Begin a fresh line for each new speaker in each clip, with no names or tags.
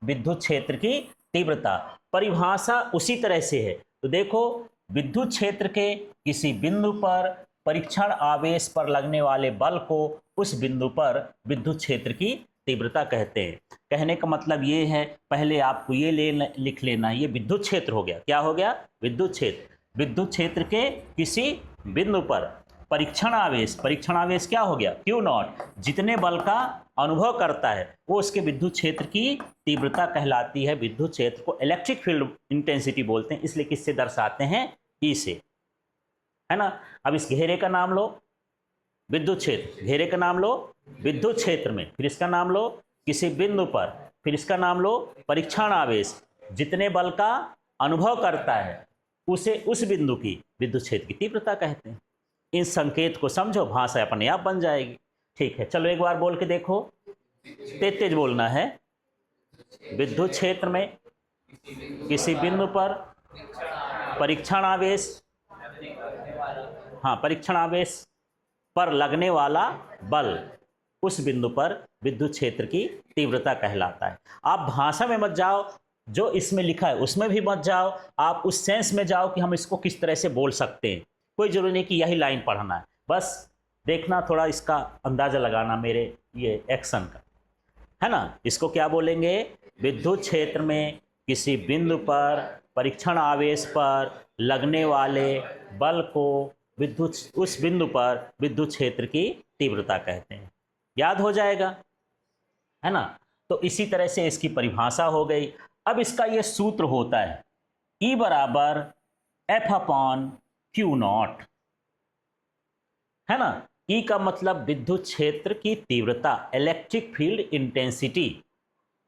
विद्युत क्षेत्र की तीव्रता। परिभाषा उसी तरह से है। तो देखो, विद्युत क्षेत्र के किसी बिंदु पर परीक्षण आवेश पर लगने वाले बल को उस बिंदु पर विद्युत क्षेत्र की तीव्रता कहते हैं। कहने का मतलब ये है, पहले आपको ये लिख लेना, ये विद्युत क्षेत्र हो गया। क्या हो गया? विद्युत क्षेत्र। विद्युत क्षेत्र के किसी बिंदु पर परीक्षण आवेश क्या हो गया? Q not. जितने बल का अनुभव करता है वो उसके विद्युत क्षेत्र की तीव्रता कहलाती है। विद्युत क्षेत्र को इलेक्ट्रिक फील्ड इंटेंसिटी बोलते हैं, इसलिए किससे दर्शाते हैं? ई से, है ना। अब इस घेरे का नाम लो विद्युत क्षेत्र, घेरे का नाम लो विद्युत क्षेत्र में, फिर इसका नाम लो किसी बिंदु पर, फिर इसका नाम लो परीक्षण आवेश। जितने बल का अनुभव करता है उसे उस बिंदु की विद्युत क्षेत्र की तीव्रता कहते हैं। इन संकेत को समझो, भाषा अपने आप बन जाएगी। ठीक है, चलो एक बार बोल के देखो, तेज तेज बोलना है। विद्युत क्षेत्र में किसी बिंदु पर परीक्षण आवेश, हाँ, परीक्षण आवेश पर लगने वाला बल उस बिंदु पर विद्युत क्षेत्र की तीव्रता कहलाता है। आप भाषा में मत जाओ, जो इसमें लिखा है उसमें भी मत जाओ, आप उस सेंस में जाओ कि हम इसको किस तरह से बोल सकते हैं। कोई जरूरी नहीं कि यही लाइन पढ़ना है, बस देखना, थोड़ा इसका अंदाजा लगाना मेरे ये एक्शन का, है ना। इसको क्या बोलेंगे? विद्युत क्षेत्र में किसी बिंदु पर परीक्षण आवेश पर लगने वाले बल को उस बिंदु पर विद्युत क्षेत्र की तीव्रता कहते हैं। याद हो जाएगा, है ना। तो इसी तरह से इसकी परिभाषा हो गई। अब इसका ये सूत्र होता है E बराबर F/Q0, है ना। E का मतलब विद्युत क्षेत्र की तीव्रता, इलेक्ट्रिक फील्ड इंटेंसिटी,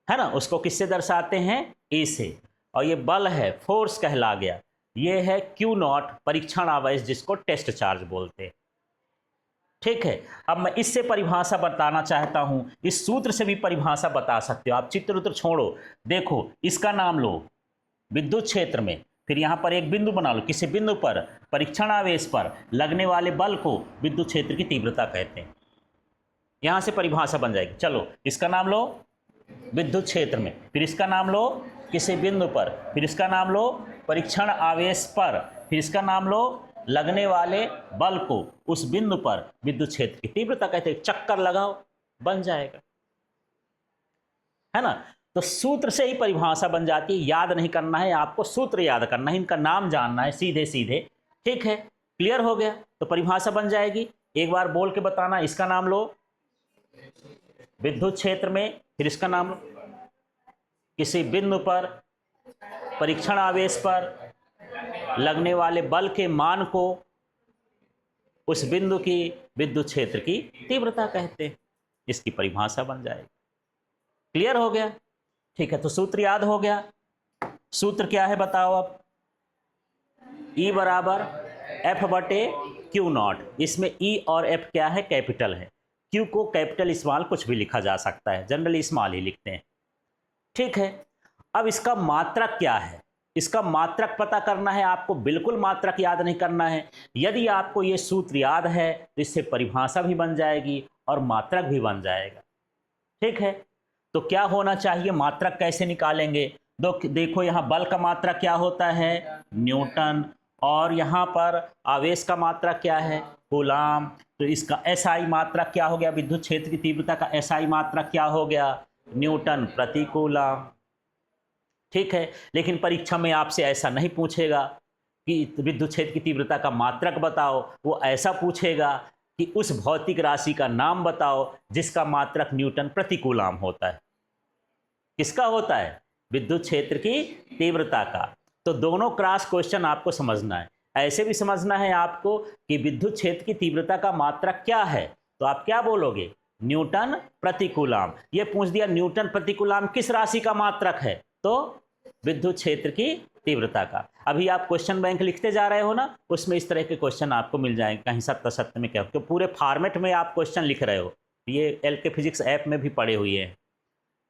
है ना। उसको किससे दर्शाते हैं? E से। और ये बल है, फोर्स कहला गया। ये है Q0, परीक्षण आवेश, जिसको टेस्ट चार्ज बोलते हैं। ठीक है, अब मैं इससे परिभाषा बताना चाहता हूं। इस सूत्र से भी परिभाषा बता सकते हो आप, चित्र उत्र छोड़ो। देखो, इसका नाम लो विद्युत क्षेत्र में, फिर यहां पर एक बिंदु बना लो, किसी बिंदु पर परीक्षण आवेश पर लगने वाले बल को विद्युत क्षेत्र की तीव्रता कहते हैं। यहां से परिभाषा बन जाएगी। चलो, इसका नाम लो विद्युत क्षेत्र में, फिर इसका नाम लो किसी बिंदु पर, फिर इसका नाम लो परीक्षण आवेश पर, फिर इसका नाम लो लगने वाले बल को उस बिंदु पर विद्युत क्षेत्र की तीव्रता कहते हैं। चक्कर लगाओ, बन जाएगा, है ना। तो सूत्र से ही परिभाषा बन जाती है। याद नहीं करना है आपको, सूत्र याद करना है, इनका नाम जानना है सीधे सीधे। ठीक है, क्लियर हो गया। तो परिभाषा बन जाएगी, एक बार बोल के बताना। इसका नाम लो विद्युत क्षेत्र में, फिर इसका नाम लो किसी बिंदु पर परीक्षण आवेश पर लगने वाले बल के मान को उस बिंदु की विद्युत क्षेत्र की तीव्रता कहते हैं। इसकी परिभाषा बन जाएगी। क्लियर हो गया? ठीक है, तो सूत्र याद हो गया। सूत्र क्या है बताओ अब? E बराबर F/Q0। इसमें E और F क्या है? कैपिटल है। Q को कैपिटल स्मॉल कुछ भी लिखा जा सकता है, जनरली स्मॉल ही लिखते हैं। ठीक है, अब इसका मात्रक क्या है? इसका मात्रक पता करना है आपको, बिल्कुल मात्रक याद नहीं करना है। यदि आपको ये सूत्र याद है तो इससे परिभाषा भी बन जाएगी और मात्रक भी बन जाएगा। ठीक है, तो क्या होना चाहिए? मात्रक कैसे निकालेंगे? देखो, यहाँ बल का मात्रक क्या होता है? न्यूटन। और यहाँ पर आवेश का मात्रक क्या है? कूलाम। तो इसका SI मात्रक क्या हो गया? विद्युत क्षेत्र की तीव्रता का SI मात्रक क्या हो गया? न्यूटन प्रति कूलाम। ठीक है, लेकिन परीक्षा में आपसे ऐसा नहीं पूछेगा कि विद्युत क्षेत्र की तीव्रता का मात्रक बताओ। वो ऐसा पूछेगा कि उस भौतिक राशि का नाम बताओ जिसका मात्रक न्यूटन प्रति कूलाम होता है। किसका होता है? विद्युत क्षेत्र की तीव्रता का। तो दोनों क्रॉस क्वेश्चन आपको समझना है। ऐसे भी समझना है आपको कि विद्युत क्षेत्र की तीव्रता का मात्रक क्या है, तो आप क्या बोलोगे? न्यूटन प्रति कूलाम। ये पूछ दिया न्यूटन प्रति कूलाम किस राशि का मात्रक है, तो विद्युत क्षेत्र की तीव्रता का। अभी आप क्वेश्चन बैंक लिखते जा रहे हो ना, उसमें इस तरह के क्वेश्चन आपको मिल जाएंगे। कहीं सत्य सत्य में क्या, तो पूरे फॉर्मेट में आप क्वेश्चन लिख रहे हो। ये LK फिजिक्स ऐप में भी पढ़े हुए हैं,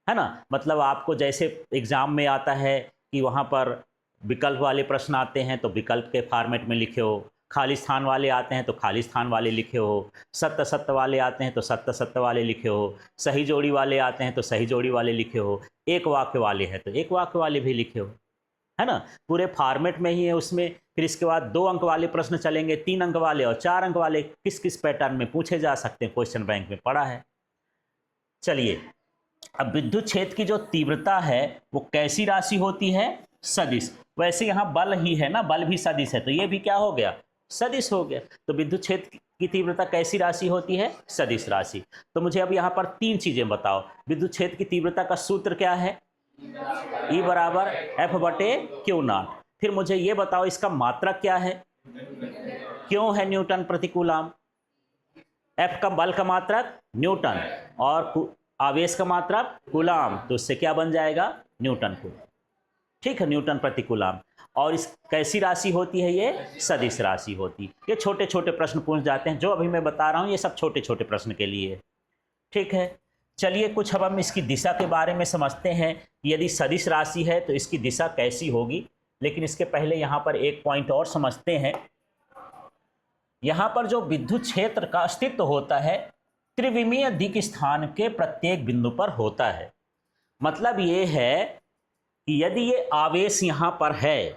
है ना। मतलब आपको जैसे एग्जाम में आता है कि वहाँ पर विकल्प वाले प्रश्न आते हैं तो विकल्प के फॉर्मेट में लिखे हो, खाली स्थान वाले आते हैं तो खाली स्थान वाले लिखे हो, सत्य सत्य वाले आते हैं तो सत्य सत्य वाले लिखे हो, सही जोड़ी वाले आते हैं तो सही जोड़ी वाले लिखे हो। एक वाक्य वाले हैं तो एक वाक्य वाले भी लिखे हो, है ना, पूरे फॉर्मेट में ही है उसमें। फिर इसके बाद 2 अंक वाले प्रश्न चलेंगे, 3 अंक वाले और 4 अंक वाले, किस किस पैटर्न में पूछे जा सकते हैं, क्वेश्चन बैंक में पढ़ा है। चलिए, अब विद्युत क्षेत्र की जो तीव्रता है वो कैसी राशि होती है, सदिश। वैसे यहाँ बल ही है ना, बल भी सदिश है, तो ये भी क्या हो गया, सदिश हो गया। तो विद्युत क्षेत्र की तीव्रता कैसी राशि होती है, सदिश राशि। तो मुझे अब यहाँ पर 3 चीजें बताओ। विद्युत क्षेत्र की तीव्रता का सूत्र क्या है, E बराबर एफ बटे क्यू नॉट। फिर मुझे ये बताओ इसका मात्रक क्या है, क्यों है न्यूटन प्रति कूलाम। एफ का बल का मात्रक न्यूटन और आवेश का मात्रक कूलाम, तो उससे क्या बन जाएगा, न्यूटन कूलाम। ठीक है, न्यूटन प्रति कूलाम। और इस कैसी राशि होती है, ये सदिश राशि होती है। ये छोटे छोटे प्रश्न पूछ जाते हैं, जो अभी मैं बता रहा हूं ये सब छोटे छोटे प्रश्न के लिए। ठीक है, चलिए कुछ अब हम इसकी दिशा के बारे में समझते हैं। यदि सदिश राशि है तो इसकी दिशा कैसी होगी। लेकिन इसके पहले यहाँ पर एक पॉइंट और समझते हैं। यहाँ पर जो विद्युत क्षेत्र का अस्तित्व होता है त्रिविमीय दिक् स्थान के प्रत्येक बिंदु पर होता है। मतलब ये है कि यदि ये आवेश यहाँ पर है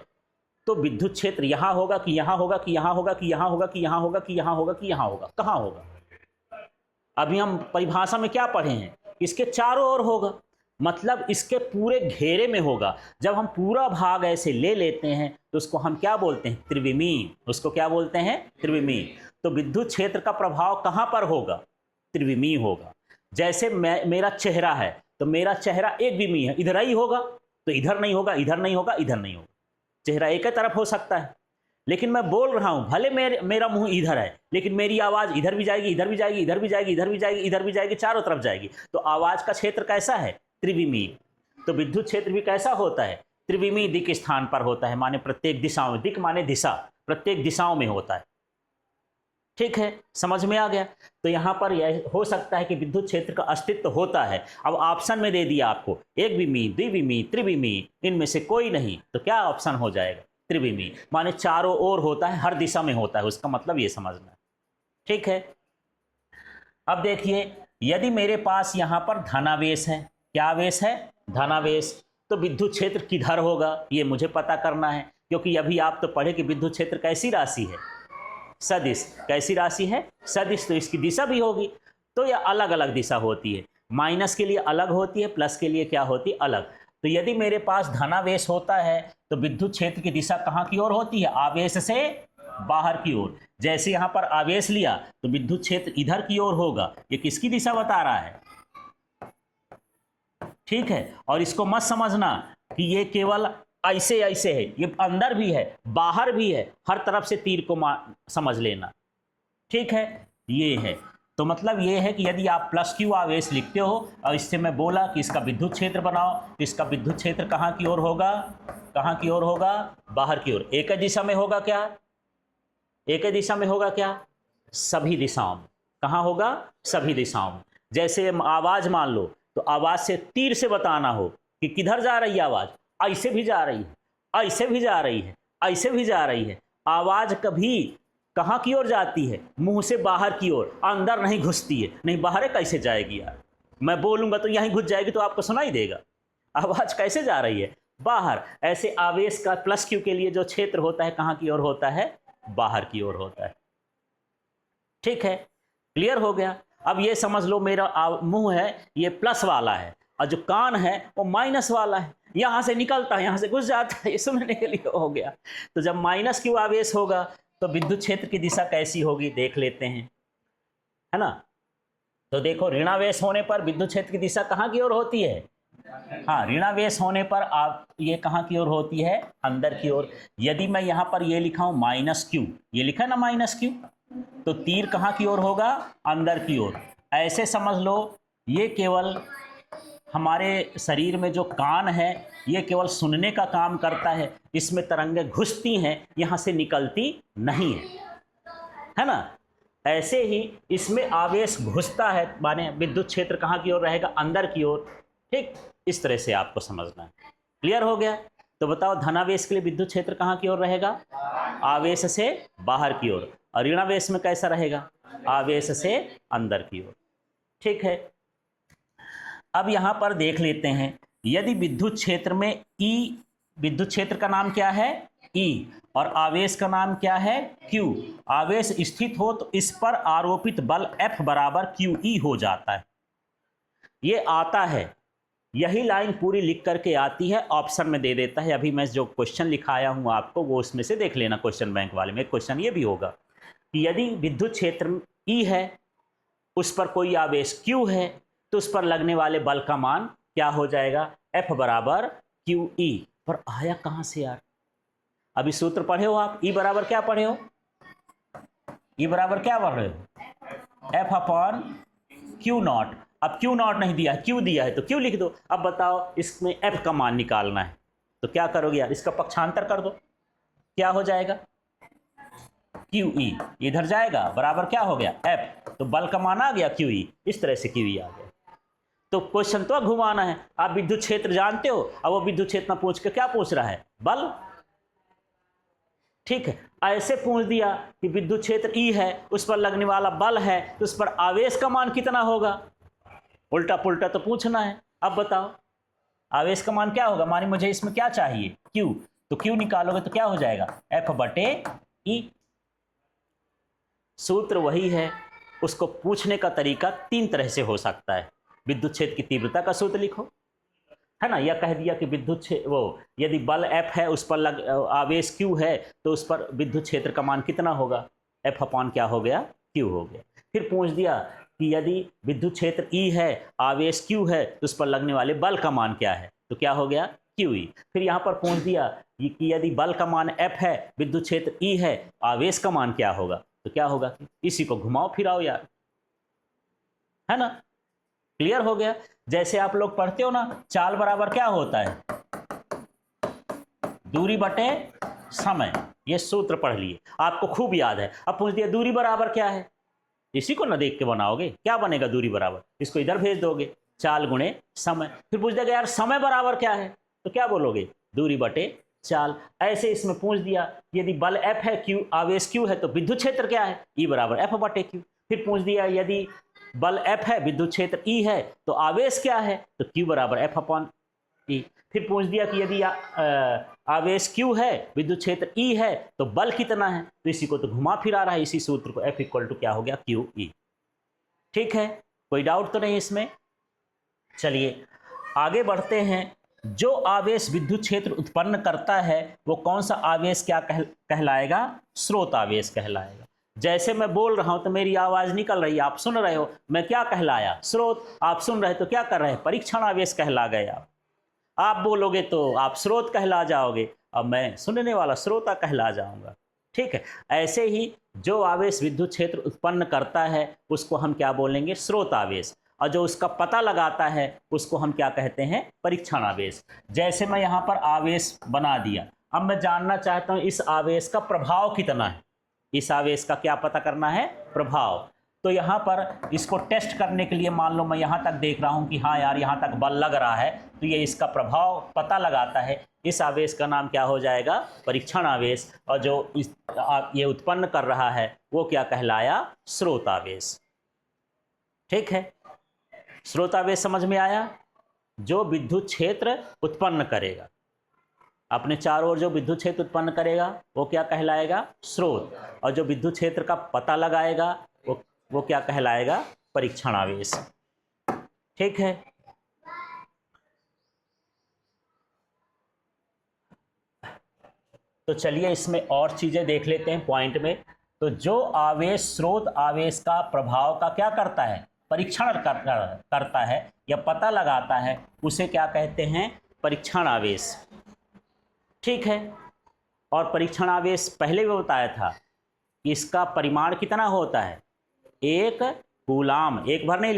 तो विद्युत क्षेत्र यहाँ होगा कि यहाँ होगा कि यहाँ होगा कि यहाँ होगा कि यहाँ होगा कि यहाँ होगा कि यहाँ होगा, कहाँ होगा। अभी हम परिभाषा में क्या पढ़े हैं, इसके चारों ओर होगा, मतलब इसके पूरे घेरे में होगा। जब हम पूरा भाग ऐसे ले लेते हैं तो उसको हम क्या बोलते हैं, त्रिविमीय। उसको क्या बोलते हैं, त्रिविमीय। तो विद्युत क्षेत्र का प्रभाव कहाँ पर होगा, त्रिविमीय होगा। जैसे मेरा चेहरा है तो मेरा चेहरा एक विमीय है, इधर ही होगा, तो इधर नहीं होगा, इधर नहीं होगा, इधर नहीं होगा। चेहरा एक ही तरफ हो सकता है, लेकिन मैं बोल रहा हूं भले मेरा मुंह इधर है, लेकिन मेरी आवाज इधर भी जाएगी, इधर भी जाएगी, इधर भी जाएगी, इधर भी जाएगी, इधर भी जाएगी, चारों तरफ जाएगी। तो आवाज का क्षेत्र कैसा है, त्रिविमीय। तो विद्युत क्षेत्र भी कैसा होता है, त्रिविमीय दिक् स्थान पर होता है, माने प्रत्येक दिशाओं में, दिक् माने दिशा, प्रत्येक दिशाओं में होता है। ठीक है, समझ में आ गया। तो यहां पर यह हो सकता है कि विद्युत क्षेत्र का अस्तित्व होता है। अब ऑप्शन में दे दिया आपको, एक विमीय, द्विविमीय, त्रिविमीय, इनमें से कोई नहीं, तो क्या ऑप्शन हो जाएगा, त्रिविमीय। माने चारों ओर होता है, हर दिशा में होता है, उसका मतलब ये समझना। ठीक है, अब देखिए, यदि मेरे पास यहां पर धनावेश है, क्या आवेश है, धनावेश, तो विद्युत क्षेत्र किधर होगा ये मुझे पता करना है। क्योंकि अभी आप तो पढ़े कि विद्युत क्षेत्र कैसी राशि है, सदिश। कैसी राशि है, सदिश, तो इसकी दिशा भी होगी। तो यह अलग अलग दिशा होती है, माइनस के लिए अलग होती है, प्लस के लिए क्या होती है, अलग। तो यदि मेरे पास धनावेश होता है तो विद्युत क्षेत्र की दिशा कहाँ की ओर होती है, आवेश से बाहर की ओर। जैसे यहाँ पर आवेश लिया तो विद्युत क्षेत्र इधर की ओर होगा। ये किसकी दिशा बता रहा है, ठीक है। और इसको मत समझना कि ये केवल ऐसे ऐसे है, ये अंदर भी है, बाहर भी है, हर तरफ से तीर को समझ लेना। ठीक है, ये है। तो मतलब ये है कि यदि आप प्लस क्यू आवेश लिखते हो और इससे मैं बोला कि इसका विद्युत क्षेत्र बनाओ, तो इसका विद्युत क्षेत्र कहाँ की ओर होगा, कहाँ की ओर होगा, बाहर की ओर। एक ही दिशा में होगा क्या, एक ही दिशा में होगा क्या, सभी दिशाओं में। कहाँ होगा, सभी दिशाओं में। जैसे आवाज मान लो, तो आवाज से तीर से बताना हो कि किधर जा रही है आवाज, ऐसे भी जा रही है, ऐसे भी जा रही है, ऐसे भी जा रही है। आवाज कभी कहाँ की ओर जाती है, मुंह से बाहर की ओर, अंदर नहीं घुसती है। नहीं, बाहर कैसे जाएगी यार, मैं बोलूंगा तो यहीं घुस जाएगी, तो आपको सुनाई देगा। आवाज कैसे जा रही है, बाहर। ऐसे आवेश का प्लस क्यू के लिए जो क्षेत्र होता है कहाँ की ओर होता है, बाहर की ओर होता है। ठीक है, क्लियर हो गया। अब ये समझ लो मेरा मुंह है ये प्लस वाला है और जो कान है वो माइनस वाला है, यहां से निकलता है, यहां से घुस जाता है, ये सुनने के लिए हो गया। तो जब माइनस क्यू आवेश होगा तो विद्युत क्षेत्र की दिशा कैसी होगी देख लेते हैं, है ना। तो देखो, ऋणावेश होने पर विद्युत क्षेत्र की दिशा कहाँ की ओर होती है, हाँ, ऋणावेश होने पर आप ये कहाँ की ओर होती है, अंदर की ओर। यदि मैं यहाँ पर ये लिखा हूं माइनस क्यू, ये लिखा ना माइनस क्यू, तो तीर कहाँ की ओर होगा, अंदर की ओर। ऐसे समझ लो ये केवल हमारे शरीर में जो कान है ये केवल सुनने का काम करता है, इसमें तरंगें घुसती हैं, यहाँ से निकलती नहीं है ना। ऐसे ही इसमें आवेश घुसता है, माने विद्युत क्षेत्र कहाँ की ओर रहेगा, अंदर की ओर। ठीक, इस तरह से आपको समझना है। क्लियर हो गया। तो बताओ, धनावेश के लिए विद्युत क्षेत्र कहाँ की ओर रहेगा, आवेश से बाहर की ओर। और ऋणावेश में कैसा रहेगा, आवेश से अंदर की ओर। ठीक है, अब यहां पर देख लेते हैं यदि विद्युत क्षेत्र में ई, विद्युत क्षेत्र का नाम क्या है ई, और आवेश का नाम क्या है Q, आवेश स्थित हो तो इस पर आरोपित बल F बराबर QE हो जाता है। ये आता है, यही लाइन पूरी लिख करके आती है, ऑप्शन में दे देता है। अभी मैं जो क्वेश्चन लिखाया हूं आपको वो उसमें से देख लेना, क्वेश्चन बैंक वाले में क्वेश्चन ये भी होगा कि यदि विद्युत क्षेत्र E है, उस पर कोई आवेश Q है, तो उस पर लगने वाले बल का मान क्या हो जाएगा, F बराबर QE। पर आया कहां से यार, अभी सूत्र पढ़े हो आप, E बराबर क्या पढ़े हो, E बराबर क्या पढ़ रहे हो, F अपॉन Q नॉट। अब Q नॉट नहीं दिया है, Q दिया है तो Q लिख दो। अब बताओ इसमें F का मान निकालना है तो क्या करोगे यार, इसका पक्षांतर कर दो, क्या हो जाएगा QE, इधर जाएगा बराबर क्या हो गया F, तो बल का मान आ गया QE, इस तरह से QE आ गया। तो क्वेश्चन तो घुमाना है, आप विद्युत क्षेत्र जानते हो, अब वो विद्युत क्षेत्र पूछ के क्या पूछ रहा है, बल। ठीक है, ऐसे पूछ दिया कि विद्युत क्षेत्र E है, उस पर लगने वाला बल है, तो उस पर आवेश का मान कितना होगा, उल्टा पुल्टा तो पूछना है। अब बताओ आवेश का मान क्या होगा, मानी मुझे इसमें क्या चाहिए Q, तो Q निकालोगे तो क्या हो जाएगा F बटे E। सूत्र वही है, उसको पूछने का तरीका तीन तरह से हो सकता है। विद्युत क्षेत्र की तीव्रता का सूत्र लिखो, है ना, या कह दिया कि विद्युत क्षेत्र वो यदि बल F है, उस पर आवेश Q है, तो उस पर विद्युत क्षेत्र का मान कितना होगा, F अपॉन क्या हो गया Q हो गया। फिर पूछ दिया कि यदि विद्युत क्षेत्र E है, आवेश Q है, तो उस पर लगने वाले बल का मान क्या है, तो क्या हो गया QE। फिर यहाँ पर पूछ दिया कि यदि बल का मान F है, विद्युत क्षेत्र E है, आवेश का मान क्या होगा, तो क्या होगा, इसी को घुमाओ फिराओ यार, है ना, क्लियर हो गया। जैसे आप लोग पढ़ते हो ना, चाल बराबर क्या होता है, दूरी बटे समय, ये सूत्र पढ़ लिए, आपको खूब याद है। अब पूछ दिया दूरी बराबर क्या है, इसी को ना देख के बनाओगे, क्या बनेगा दूरी बराबर, इसको इधर भेज दोगे, चाल गुणे समय। फिर पूछ देगा यार समय बराबर क्या है, तो क्या बोलोगे दूरी बटे चाल। ऐसे इसमें पूछ दिया यदि बल F है, Q आवेश Q है, तो विद्युत क्षेत्र क्या है, E बराबर F बटे Q। फिर पूछ दिया यदि बल F है, विद्युत क्षेत्र E है, तो आवेश क्या है, तो Q बराबर F अपॉन E। फिर पूछ दिया कि यदि आवेश Q है, विद्युत क्षेत्र E है, तो बल कितना है, तो इसी को तो घुमा फिरा रहा है, इसी सूत्र को, F इक्वल टू क्या हो गया QE। ठीक है, कोई डाउट तो नहीं इसमें। चलिए आगे बढ़ते हैं। जो आवेश विद्युत क्षेत्र उत्पन्न करता है वो कौन सा आवेश क्या कहलाएगा, स्रोत आवेश कहलाएगा। जैसे मैं बोल रहा हूं तो मेरी आवाज निकल रही है, आप सुन रहे हो, मैं क्या कहलाया, स्रोत। आप सुन रहे तो क्या कर रहे हैं, परीक्षण आवेश कहला गए। आप बोलोगे तो आप स्रोत कहला जाओगे, अब मैं सुनने वाला श्रोता कहला जाऊंगा। ठीक है, ऐसे ही जो आवेश विद्युत क्षेत्र उत्पन्न करता है उसको हम क्या बोलेंगे, स्रोत आवेश, और जो उसका पता लगाता है उसको हम क्या कहते हैं, परीक्षण आवेश। जैसे मैं यहाँ पर आवेश बना दिया, अब मैं जानना चाहता हूँ इस आवेश का प्रभाव कितना है, इस आवेश का क्या पता करना है, प्रभाव। तो यहाँ पर इसको टेस्ट करने के लिए मान लो मैं यहाँ तक देख रहा हूँ कि हाँ यार यहाँ तक बल लग रहा है, तो ये इसका प्रभाव पता लगाता है। इस आवेश का नाम क्या हो जाएगा, परीक्षण आवेश, और जो ये उत्पन्न कर रहा है वो क्या कहलाया, स्रोत आवेश। ठीक है, स्रोत आवेश समझ में आया, जो विद्युत क्षेत्र उत्पन्न करेगा, अपने चारों ओर जो विद्युत क्षेत्र उत्पन्न करेगा वो क्या कहलाएगा, स्रोत, और जो विद्युत क्षेत्र का पता लगाएगा वो क्या कहलाएगा, परीक्षण आवेश। ठीक है, तो चलिए इसमें और चीजें देख लेते हैं पॉइंट में। तो जो आवेश स्रोत आवेश का प्रभाव का क्या करता है, परीक्षण करता है या पता लगाता है, उसे क्या कहते हैं, परीक्षण आवेश। ठीक है, और परीक्षण आवेश पहले भी बताया था कि इसका परिमाण कितना होता है, 1 कूलाम, एक भर नहीं